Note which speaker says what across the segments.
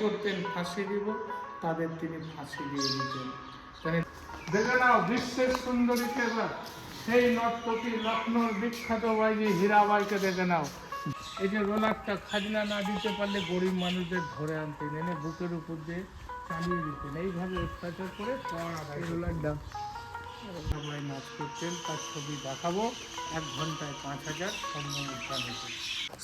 Speaker 1: করতেন ফাঁসি দিব, তাদের তিনি ফাঁসি দিয়ে দিতেন। দেখে নাও বিশ্বের সুন্দরীকে, এবার সেই নর্তকী লখনৌর বিখ্যাত বাইজি হীরাবাইকে দেখে নাও। এই যে রোলারটা খাজনা না দিতে পারলে গরিব মানুষদের ধরে আনতেন, এনে বুকের উপর দিয়ে চালিয়ে দিতেন, এইভাবে অত্যাচার করে রোলারটা সবাই নাচ করতেন। তার ছবি দেখাবো, 1 ঘন্টায় 5000 স্বর্ণ মুদ্রা নিতেন।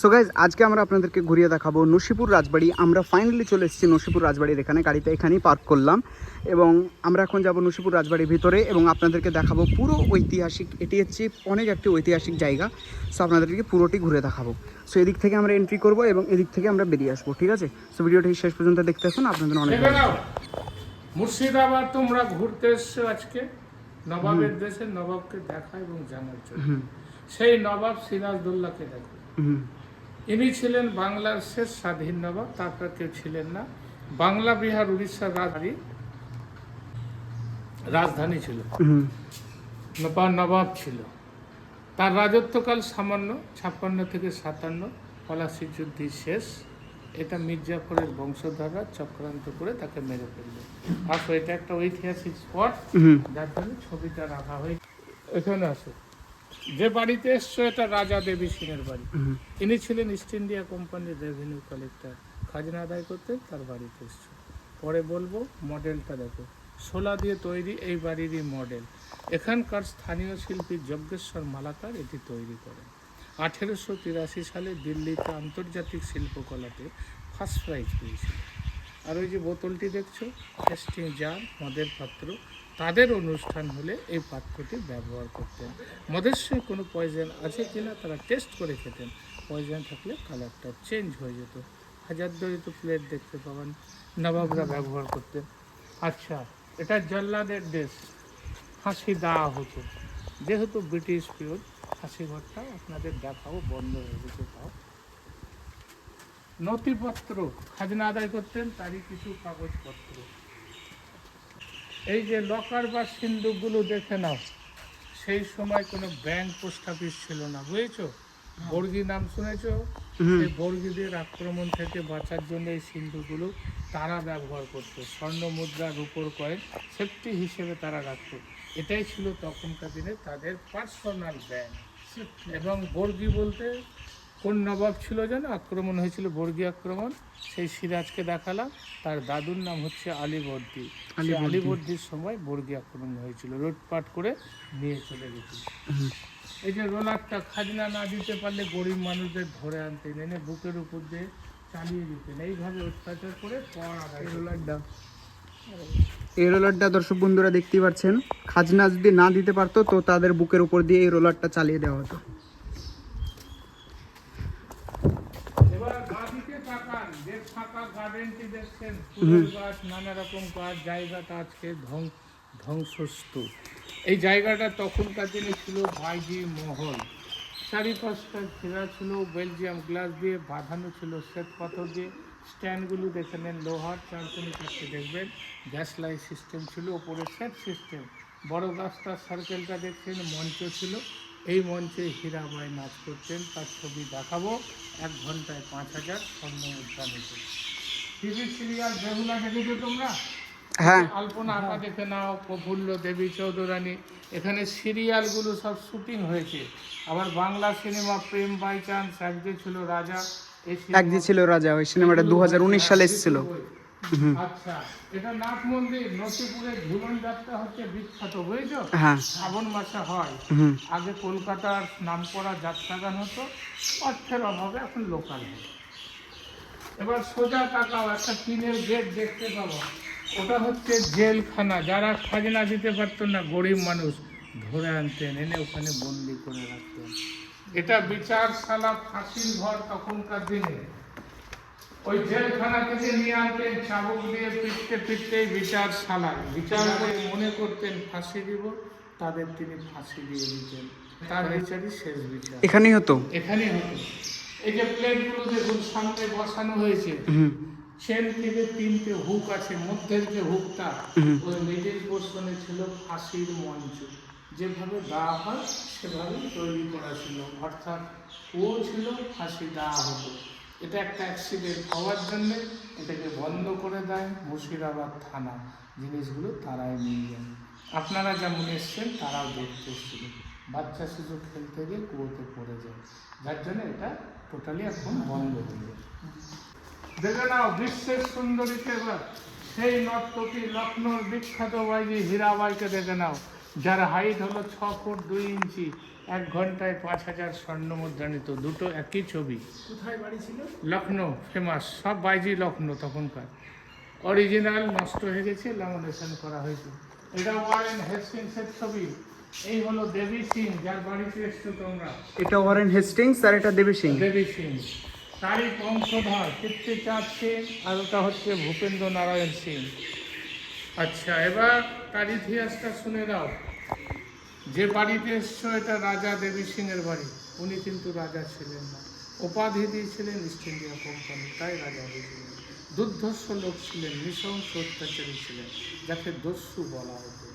Speaker 2: সো গাইজ, আজকে আমরা আপনাদেরকে ঘুরিয়ে দেখাবো নসিপুর রাজবাড়ি। আমরা ফাইনালি চলে এসেছি নসিপুর রাজবাড়ির এখানে, গাড়িটা এখানেই পার্ক করলাম এবং আমরা এখন যাব নসিপুর রাজবাড়ির ভিতরে এবং আপনাদেরকে দেখাবো পুরো ঐতিহাসিক, এটি হচ্ছে অনেক একটি ঐতিহাসিক জায়গা। সো আপনাদেরকে পুরোটি ঘুরে দেখাবো। সো এদিক থেকে আমরা এন্ট্রি করব এবং এদিক থেকে আমরা বেরিয়ে আসবো, ঠিক আছে? সো ভিডিওটি শেষ পর্যন্ত দেখতে আসুন, আপনাদের অনেক ভালো লাগবে।
Speaker 1: মুর্শিদাবাদ তোমরা ঘুরতে এসছো আজকে নবাবের দেশে, নবাবকে দেখা এবং জানার জন্য। সেই নবাব সিরাজদৌল্লাকে দেখো। ইনি ছিলেন বাংলার শেষ স্বাধীন নবাব, তারপর কেউ ছিলেন না। বাংলা, বিহার, উড়িষ্যার রাজধানী ছিল, নবাব ছিল। তার রাজত্বকাল সামান্য 56 থেকে 57, পলাশির যুদ্ধ শেষ। এটা মির্জাফরের বংশধররা চক্রান্ত করে তাকে মেরে ফেললো। আসো, এটা একটা ঐতিহাসিক স্পট, যার জন্য ছবিটা রাখা হয়। এখানে আসো, যে বাড়িতে এসছো এটা রাজা দেবী সিংয়ের বাড়ি। ইনি ছিলেন ইস্ট ইন্ডিয়া কোম্পানির রেভিনিউ কালেক্টর, খাজনা আদায় করতে তার বাড়িতে এসছো। পরে বলবো, মডেলটা দেখো, শোলা দিয়ে তৈরি এই বাড়িরই মডেল। এখানকার স্থানীয় শিল্পী যজ্ঞেশ্বর মালাকার এটি তৈরি করেন। 1883 সালে দিল্লিতে আন্তর্জাতিক শিল্পকলাতে ফার্স্ট প্রাইজ পেয়েছিল। আর ওই যে বোতলটি দেখছো, টেস্টিং জার, মদের পাত্র, তাদের অনুষ্ঠান হলে এই পাত্রটি ব্যবহার করতেন। মদের সঙ্গে কোনো পয়জন আছে কিনা তারা টেস্ট করে খেতেন, পয়জন থাকলে কালারটা চেঞ্জ হয়ে যেত। হাজারদুয়ারিত প্লেট দেখতে পাবেন, নবাবরা ব্যবহার করতেন। আচ্ছা, এটা জল্লাদের দেশ, ফাঁসি দেওয়া হতো। যেহেতু ব্রিটিশ পিরিয়ড, ফাঁসি ঘরটা আপনাদের দেখাবো, বন্ধ হয়ে গেছে। তাও নথিপত্র, খাজনা আদায় করতেন তারই কিছু কাগজপত্র। এই যে লকার বা সিন্দুকগুলো দেখে নাও, সেই সময় কোনো ব্যাংক, পোস্ট অফিস ছিল না, বুঝেছো? বর্গী নাম শুনেছো? সেই বর্গীদের আক্রমণ থেকে বাঁচার জন্য এই সিন্ধুগুলো তারা ব্যবহার করতো। স্বর্ণ মুদ্রা, রূপোর কয়েন সেফটি হিসেবে তারা রাখতো। এটাই ছিল তখনকার দিনে তাদের পার্সোনাল ব্যাংক। এবং বর্গী বলতে কোন নবাব ছিল যেন আক্রমণ হয়েছিল, বর্গী আক্রমণ, সেই সিরাজকে দেখালাম। তার দাদুর নাম হচ্ছে আলীবর্দী। আলীবর্দীর সময় বর্গী আক্রমণ হয়েছিল, লুটপাট করে নিয়ে চলে গেছিল। এই যে রোলারটা খাজনা না দিতে পারলে গরিব মানুষদের ধরে আনতেন, এনে বুকের উপর দিয়ে চালিয়ে দিতেন, এইভাবে অত্যাচার করে
Speaker 2: এই রোলারটা দর্শক বন্ধুরা দেখতেই পাচ্ছেন, খাজনা যদি না দিতে পারতো তো তাদের বুকের উপর দিয়ে এই রোলারটা চালিয়ে দেওয়া হতো।
Speaker 1: এবার বাদিকে তাকান, যে ফাঁকা গার্ডেনটি দেখছেন, ফুলের গাছ, নানা রকম গাছ, জায়গাটা আজকে ধ্বংসস্তূপ। এই জায়গাটা তখনকার দিনে ছিল ভাইজি মহল। চারিপাশটা ঘেরা ছিল বেলজিয়াম গ্লাস দিয়ে, বাঁধানো ছিল শ্বেত পাথর দিয়ে। স্ট্যান্ডগুলো দেখে নেন লোহার, চারকোনি কাছে দেখবেন গ্যাস লাইট সিস্টেম ছিল, ওপরে সেট সিস্টেম। বড় গাছটার সার্কেলটা দেখছেন, মঞ্চ ছিল। এই মঞ্চে হীরাবাই নাচ করতেন, তার ছবি দেখাবো। 1 ঘন্টায় 5000 স্বর্ণ মুদ্রা নিতেন। টিভি সিরিয়াল বেহুলা দেখেছো তোমরা?
Speaker 2: হ্যাঁ,
Speaker 1: আলপনা আঁকা দেখে নাও, প্রফুল্ল দেবী চৌধুরানী। এখানে সিরিয়ালগুলো সব শুটিং হয়েছে। আবার Bangla cinema Prem by chance, একদিন ছিল রাজা,
Speaker 2: একদিন ছিল রাজা, ওই সিনেমাটা 2019 সালে এসেছিল।
Speaker 1: আচ্ছা, এটা নাথ মন্দির, নসিপুরের ঝুলন যাত্রা হচ্ছে বিখ্যাত, বুঝেছো?
Speaker 2: হ্যাঁ,
Speaker 1: শ্রাবণ মাসে হয়। আগে কলকাতার নামকরা যাত্রাগান হতো, অর্থের অভাবে এখন লোকাল হয়। এবার সোজা তাকাও, একটা টিনের গেট দেখতে পাবো, ওটা হচ্ছে জেলখানা। যারা খাজনা দিতে পারতো না, গরিব মানুষ, ধরে আনতেন, এনে ওখানে বন্দি করে রাখতেন। এটা বিচারশালা, ফাঁসির ঘর তখনকার দিনে। ওই জেলখানা থেকে নিয়ে আনতেন, চাবুক দিয়ে পিটতে পিটতেই বিচারশালায় বিচার করে মনে করতেন ফাঁসি দিব, তাদের তিনি ফাঁসি দিয়ে দিতেন। তার বিচারই শেষ বিচার
Speaker 2: এখানেই হতো।
Speaker 1: এখানেই হতো। এই যে প্লেটগুলো দেখুন সামনে বসানো হয়েছে, চেন থেকে 3টে হুক আছে, মধ্যের যে হুকটা, ওই মিডিল পোর্শনে ছিল ফাঁসির মঞ্চ। যেভাবে দেওয়া হয় সেভাবেই তৈরি করা ছিল, অর্থাৎ ও ছিল ফাঁসি দেওয়া হতো। এটা একটা অ্যাক্সিডেন্ট হওয়ার জন্যে এটাকে বন্ধ করে দেয় মুর্শিদাবাদ থানা, জিনিসগুলো তারাই নিয়ে যান। আপনারা যেমন এসছেন তারাও দেখতে এসেছিলেন, বাচ্চা শিশু খেলতে গিয়ে কুয়োতে পড়ে যায়, যার জন্য এটা টোটালি এখন বন্ধ হয়ে যায়। দেখে নাও বিশ্বের সুন্দরীকে এবার সেই নর্তকী লখনৌর বিখ্যাত বাইজি হীরাবাইকে দেখে নাও, যার হাইট হলো 6 ফুট 2 ইঞ্চি, 1 ঘন্টায় 5000 স্বর্ণ মুদ্রা নিত। দুটো একই ছবি।
Speaker 2: কোথায় বাড়ি ছিল?
Speaker 1: লখনৌ, ফেমাস, সব বাইজি লখনৌ তখনকার। অরিজিনাল নষ্ট হয়ে গেছে, ল্যামিনেশন করা হয়েছে। এটা ওয়ারেন হেস্টিংসের ছবি। এই হলো দেবী সিং, যার বাড়িতে এসছো তোমরা।
Speaker 2: এটা ওয়ারেন হেস্টিংস আর এটা দেবী সিং।
Speaker 1: দেবী সিং তারই বংশধর কীর্তিচাঁদ সিং, আর ওটা হচ্ছে ভূপেন্দ্র নারায়ণ সিং। আচ্ছা, এবার তার ইতিহাসটা শুনে দাও। যে বাড়িতে এসছো এটা রাজা দেবী সিং এর বাড়ি। উনি কিন্তু রাজা ছিলেন না, উপাধি দিয়েছিলেন ইস্ট ইন্ডিয়া কোম্পানি, তাই রাজা হয়েছিলেন। দুর্ধর্ষ লোক ছিলেন, নৃশংস অত্যাচারী ছিলেন, যাকে দস্যু বলা হতো।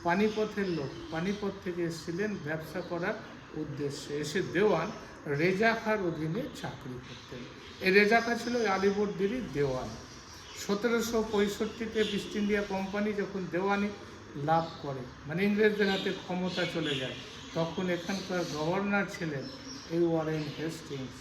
Speaker 1: পানিপথের লোক, পানিপথ থেকে এসেছিলেন ব্যবসা করার উদ্দেশ্যে। এসে দেওয়ান রেজা খাঁর অধীনে চাকরি করতেন। এই রেজা খাঁ ছিল আলিবর্দিরই দেওয়ান। 1765-তে ইস্ট ইন্ডিয়া কোম্পানি যখন দেওয়ানি লাভ করে, মানে ইংরেজদের হাতে ক্ষমতা চলে যায়, তখন এখানকার গভর্নর ছিলেন এই ওয়ারেন হেস্টিংস।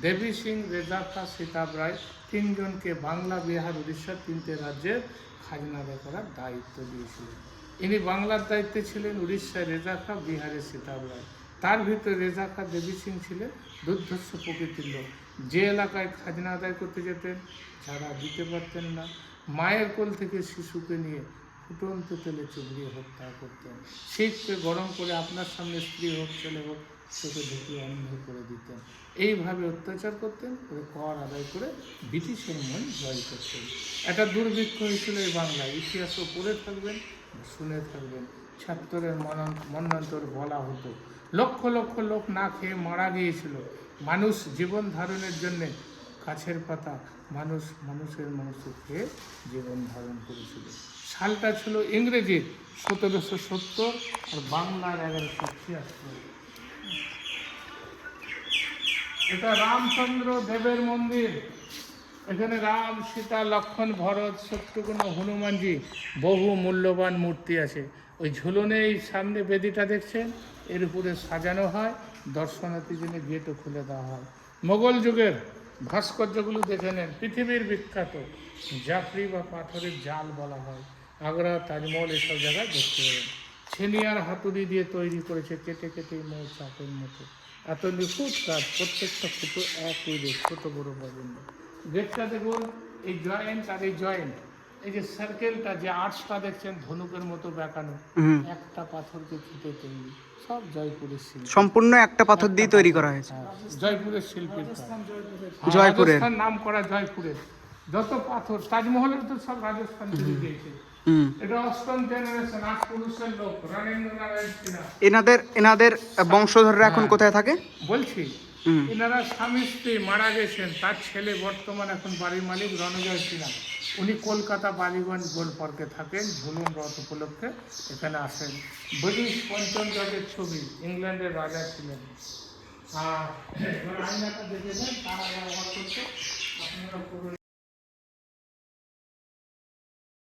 Speaker 1: দেবী সিং, রেজা খাঁ, সীতাব রায়, তিনজনকে বাংলা, বিহার, উড়িষ্যার 3টে রাজ্যের খাজনা আদায় করার দায়িত্ব দিয়েছিলেন। ইনি বাংলার দায়িত্বে ছিলেন, উড়িষ্যায় রেজা খাঁ, বিহারে সীতাব রায়। তার ভিতরে রেজা খাঁ, দেবী সিং ছিলেন দুর্ধর্ষ প্রকৃতির লোক। যে এলাকায় খাজনা আদায় করতে যেতেন, যারা দিতে পারতেন না, মায়ের কোল থেকে শিশুকে নিয়ে ফুটন্ত তেলে চুবিয়ে হত্যা করতেন। শীতকে গরম করে আপনার সামনে স্ত্রী হোক ছেলে হোক চোখে ঢুকিয়ে অন্ধ করে দিতেন। এইভাবে অত্যাচার করতেন, করে কর আদায় করে ব্রিটিশের মন জয় করতেন। একটা দুর্ভিক্ষ হয়েছিল এই বাংলায়, ইতিহাসও পড়ে থাকবেন, শুনে থাকবেন। ছাত্রের মন্বন্তর বলা হতো, লক্ষ লক্ষ লোক না খেয়ে মারা গিয়েছিল। মানুষ জীবন ধারণের জন্যে গাছের পাতা, মানুষের মাংস খেয়ে জীবন ধারণ করেছিল। সালটা ছিল ইংরেজির 1770 আর বাংলার 1176। এটা রামচন্দ্র দেবের মন্দির। এখানে রাম, সীতা, লক্ষ্মণ, ভরত, শত্রুঘ্ন, হনুমানজি, বহু মূল্যবান মূর্তি আছে। ওই ঝুলনে এই সামনে বেদিটা দেখছেন, এর উপরে সাজানো হয়, দর্শনার্থীর জন্য গেটও খুলে দেওয়া হয়। মোগল যুগের ভাস্কর্যগুলো দেখে নেন, পৃথিবীর বিখ্যাত। জাফরি বা পাথরের জাল বলা হয়। আগ্রা, তাজমহল, এসব জায়গায় দেখতে পাবেন। ছেনিয়ার হাতুড়ি দিয়ে তৈরি করেছে, কেটে কেটে মৌচাকের মতো। এত নিখুঁত কাজ, প্রত্যেকটা ফুটো একই রেট, ছোট বড় পর্যন্ত। গেটটা দেখুন, এই জয়েন্ট আর এই জয়েন্ট, এই যে সার্কেলটা, যে আর্টসটা দেখছেন ধনুকের মতো বেঁকানো, একটা পাথরকে ফুটে তৈরি, সব জয়পুরের শিল্পী।
Speaker 2: সম্পূর্ণ একটা পাথর দিয়ে তৈরি করা হয়েছে।
Speaker 1: জয়পুরের শিল্পীর
Speaker 2: জয়পুরের
Speaker 1: রাজস্থান নাম করা জয়পুরের যত পাথর, তাজমহলের তো সব রাজস্থান থেকে দিয়েছে। এটা অষ্টম জেনারেশন, 8 পুরুষের লোক, রানেন্দ্র নারায়ণ সিনহা।
Speaker 2: এনাদের বংশধররা এখন কোথায় থাকে?
Speaker 1: বলছি, এনারা স্বামী স্ত্রী মারা গেছেন, তার ছেলে বর্তমান এখন বাড়ির মালিক রণজয় সিনহা। উনি কলকাতা বালিগঞ্জ গোল পার্কে থাকেন, ঝুলন রথ উপলক্ষে এখানে আসেন। ব্রিটিশ পঞ্চম জর্জের ছবি, ইংল্যান্ডের রাজা ছিলেন। আর আয়নাটা দেখে দেন, তারা ব্যবহার করতে আপনারা পুরো